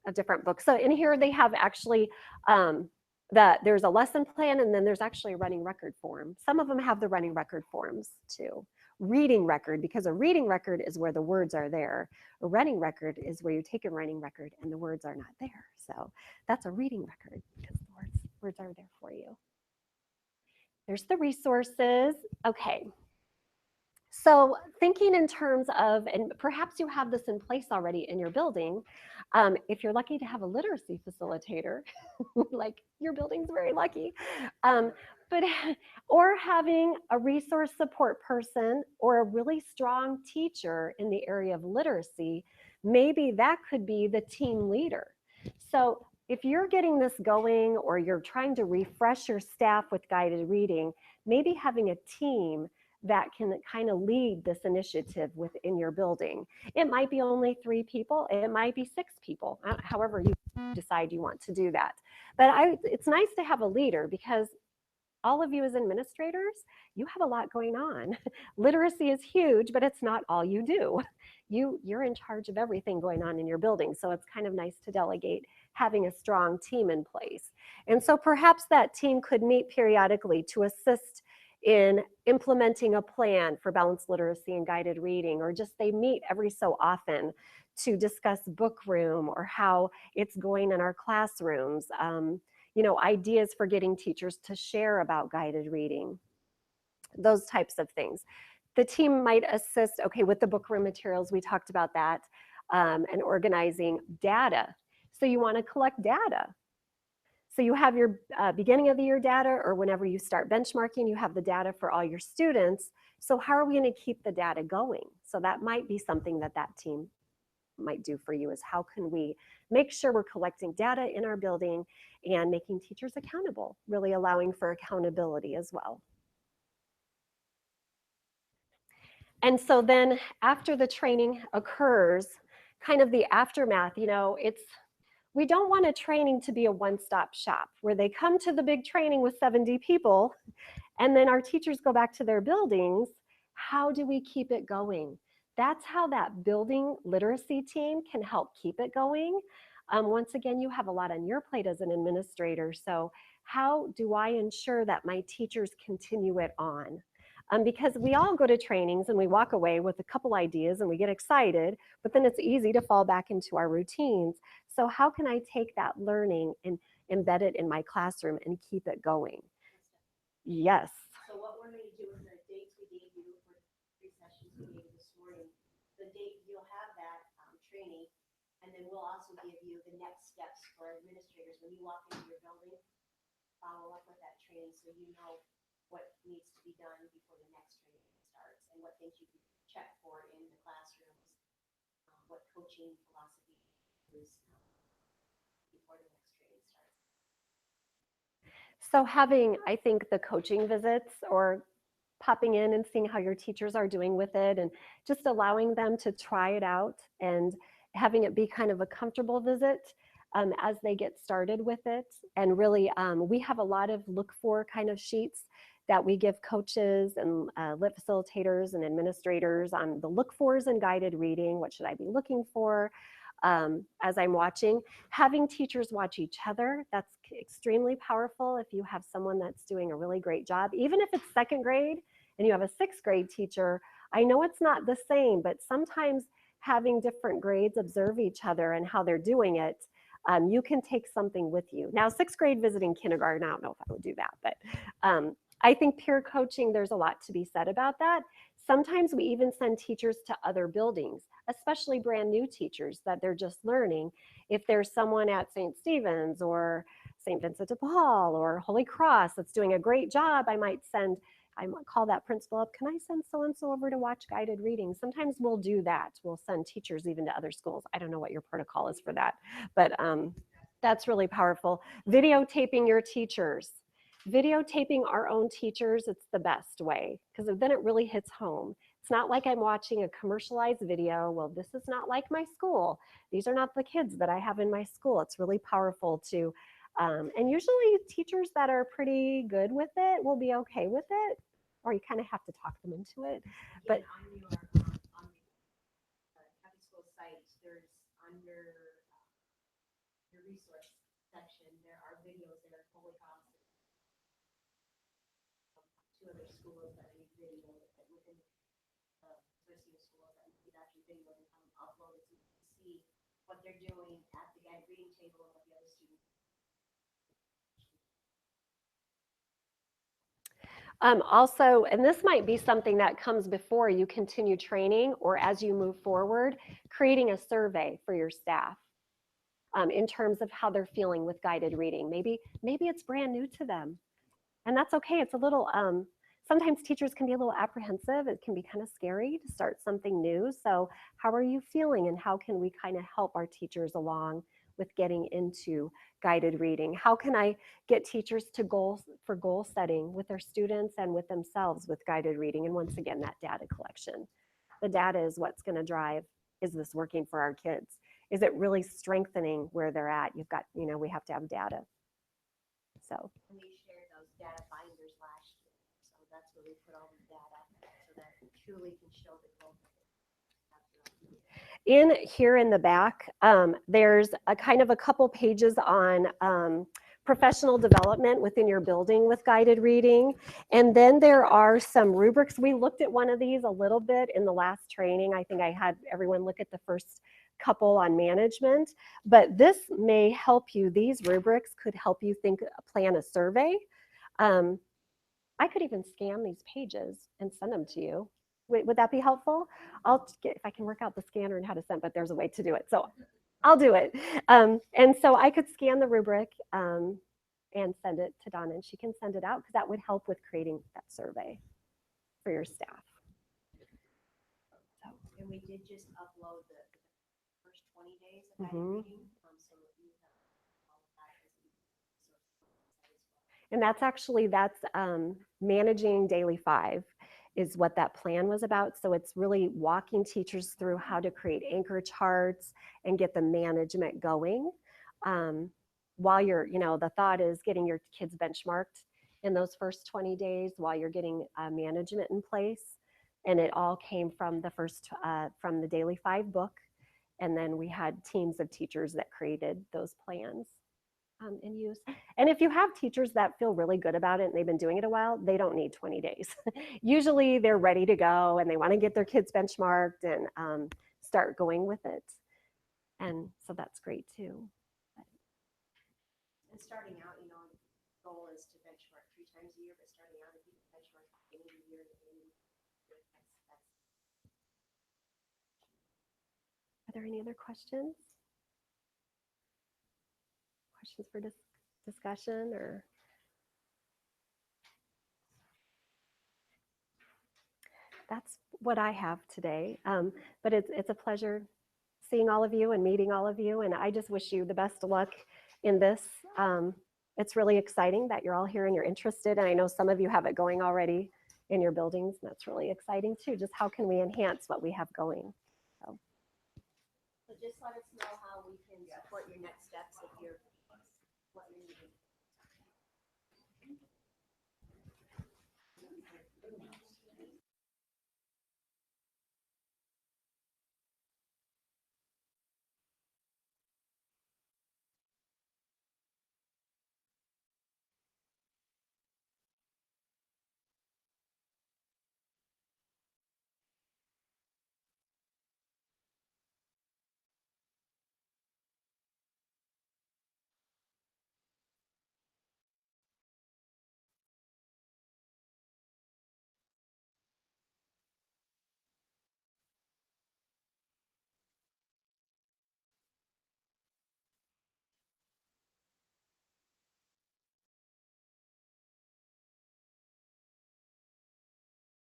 of different books. So in here they have actually there's a lesson plan, and then there's actually a running record form. Some of them have the running record forms too. Reading record, because a reading record is where the words are there. A running record is where you take a running record and the words are not there. So that's a reading record because the words are there for you. There's the resources. Okay. So thinking in terms of, and perhaps you have this in place already in your building, if you're lucky to have a literacy facilitator, like your building's very lucky, or having a resource support person or a really strong teacher in the area of literacy, maybe that could be the team leader. So if you're getting this going or you're trying to refresh your staff with guided reading, maybe having a team that can kind of lead this initiative within your building. It might be only 3 people, it might be 6 people, however you decide you want to do that. But it's nice to have a leader, because all of you as administrators, you have a lot going on. Literacy is huge, but it's not all you do. You're in charge of everything going on in your building, so it's kind of nice to delegate having a strong team in place. And so perhaps that team could meet periodically to assist in implementing a plan for balanced literacy and guided reading, or just they meet every so often to discuss book room or how it's going in our classrooms, ideas for getting teachers to share about guided reading, those types of things. The team might assist, okay, with the book room materials, we talked about that, and organizing data. So you want to collect data. So you have your beginning of the year data, or whenever you start benchmarking, you have the data for all your students. So how are we going to keep the data going? So that might be something that team might do for you, is how can we make sure we're collecting data in our building and making teachers accountable, really allowing for accountability as well. And so then after the training occurs, kind of the aftermath, we don't want a training to be a one-stop shop where they come to the big training with 70 people and then our teachers go back to their buildings. How do we keep it going? That's how that building literacy team can help keep it going. Once again, you have a lot on your plate as an administrator. So how do I ensure that my teachers continue it on? Because we all go to trainings and we walk away with a couple ideas and we get excited, but then it's easy to fall back into our routines. So how can I take that learning and embed it in my classroom and keep it going? Yes. So what we're going to do is the dates we gave you for 3 sessions we gave you this morning, the date you'll have that training, and then we'll also give you the next steps for administrators when you walk into your building. Follow up with that training so you know what needs to be done before the next training starts, and what things you can check for in the classrooms, what coaching philosophy is before the next training starts. So having, I think, the coaching visits or popping in and seeing how your teachers are doing with it and just allowing them to try it out and having it be kind of a comfortable visit as they get started with it. And really, we have a lot of look for kind of sheets that we give coaches and lit facilitators and administrators on the look fors in guided reading. What should I be looking for as I'm watching? Having teachers watch each other, that's extremely powerful. If you have someone that's doing a really great job, even if it's 2nd grade and you have a 6th grade teacher, I know it's not the same, but sometimes having different grades observe each other and how they're doing it, you can take something with you. Now, 6th grade visiting kindergarten, I don't know if I would do that, but I think peer coaching, there's a lot to be said about that. Sometimes we even send teachers to other buildings, especially brand new teachers that they're just learning. If there's someone at St. Stephen's or St. Vincent de Paul or Holy Cross that's doing a great job, I might call that principal up. Can I send so-and-so over to watch guided reading? Sometimes we'll do that. We'll send teachers even to other schools. I don't know what your protocol is for that, but that's really powerful. Videotaping your teachers. Videotaping our own teachers, it's the best way because then it really hits home. It's not like I'm watching a commercialized video. Well, this is not like my school. These are not the kids that I have in my school. It's really powerful to, and usually teachers that are pretty good with it will be okay with it, or you kind of have to talk them into it. But Again, on the Catholic school site, there's under your resource section, there are videos that are Holy House. Two other schools that we video that within the University of Schools that we actually video and upload it so you can see what they're doing at the guide reading table and what the other students. Also, and this might be something that comes before you continue training or as you move forward, creating a survey for your staff in terms of how they're feeling with guided reading. Maybe it's brand new to them, and that's okay. It's a little, sometimes teachers can be a little apprehensive. It can be kind of scary to start something new. So how are you feeling and how can we kind of help our teachers along with getting into guided reading? How can I get teachers to goal setting with their students and with themselves with guided reading? And once again, that data collection. The data is what's going to drive, is this working for our kids? Is it really strengthening where they're at? You've got, we have to have data. So. And we shared those data binders last year. So that's where we put all the data so that it truly can show the growth. In here in the back, there's a kind of a couple pages on professional development within your building with guided reading. And then there are some rubrics. We looked at one of these a little bit in the last training. I think I had everyone look at the first couple on management, but this may help you. These rubrics could help you plan a survey. I could even scan these pages and send them to you. Would that be helpful? I'll get if I can work out the scanner and how to send, but there's a way to do it. So I'll do it. And so I could scan the rubric and send it to Donna, and she can send it out because that would help with creating that survey for your staff. So, and we did just upload the first 20 days of guided Mhm. reading. So you have all of that as a resource. And that's managing Daily 5 is what that plan was about. So it's really walking teachers through how to create anchor charts and get the management going. While you're, the thought is getting your kids benchmarked in those first 20 days while you're getting management in place. And it all came from from the Daily 5 book. And then we had teams of teachers that created those plans. And use. And if you have teachers that feel really good about it and they've been doing it a while, they don't need 20 days. Usually they're ready to go and they want to get their kids benchmarked and start going with it. And so that's great too. And starting out, the goal is to benchmark 3 times a year, but starting out, if you benchmark at the beginning of the year, Are there any other questions? Questions for discussion or? That's what I have today. But it's a pleasure seeing all of you and meeting all of you. And I just wish you the best of luck in this. It's really exciting that you're all here and you're interested. And I know some of you have it going already in your buildings. And that's really exciting too. Just how can we enhance what we have going? So just let us know how we can support your next steps if you're what you're needing.